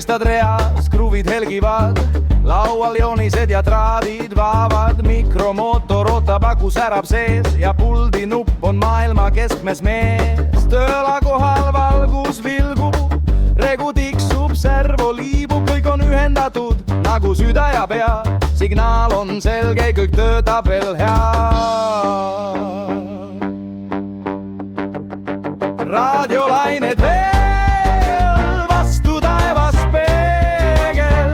riistad reas, kruvid helgivad, laual joonised ja traadid vaavad, mikromootor ootab, aku särab sees ja puldi nupp on maailma keskmes mees. Tööla kohal valgus vilgub, regu tiksub, servo liibub, kõik on ühendatud nagu süda ja pea. Signaal on selge, kõik töötab veel hea. Raadiolained veel, vastu taevas peegel,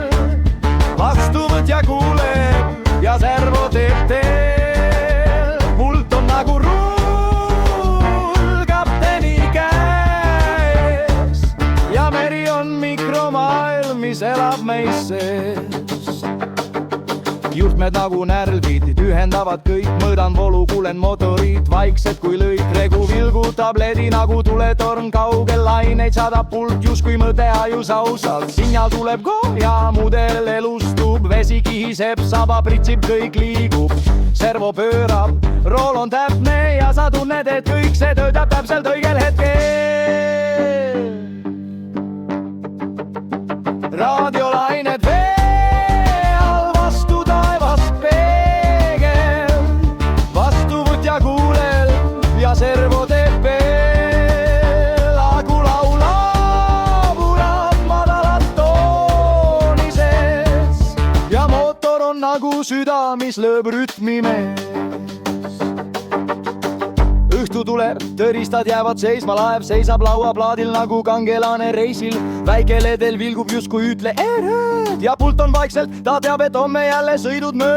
vastuvõtja kuuleb ja servo teeb teel. Pult on nagu rull kapteni käes ja meri on mikromaailm, mis elab meis sees. Juhtmed nagu närvid ühendavad kõik, mõõdan voolu, kuulen motorid vaikselt kui lõik. Regu vilgutab ledi nagu tuletorn, kaugel laineid saadab pult, justkui mõte ajus ausalt. Signaal tuleb go ja mudel elustub, vesi kihiseb, saba pritsib, kõik liigub. Servo pöörab, rool on täpne ja sa tunned, et kõik see töötab täpselt õigel hetkel. Raadiolained veel, vastu taevas peegel, vastuvõtja kuulel ja servo teeb veel. Aku laulab, ulab madalat tooni sees ja mootor on nagu süda, mis lööb rütmi mees. Õhtu tuleb, tõristad jäävad seisma, laev seisab lauaplaadil nagu kangelane reisil. Väike ledel vilgub justkui ütle erööd ja pult on vaikselt, ta teab, et homme jälle sõidud mööd.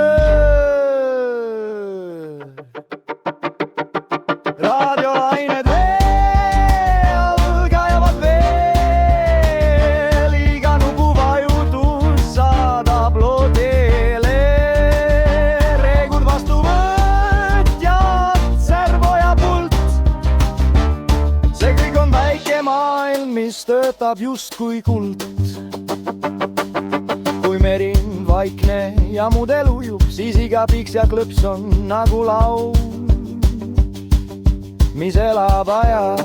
Raadiolained veel, käivad veel, iga nupuvajutus saadab loo teele. Reegud vastuvõtjad, servo ja pult, see kõik on väike maailm, mis töötab justkui kuld. Kui meri vaikne ja mudel ujub, siis iga piks ja klõps on nagu laul, mis elab ajal.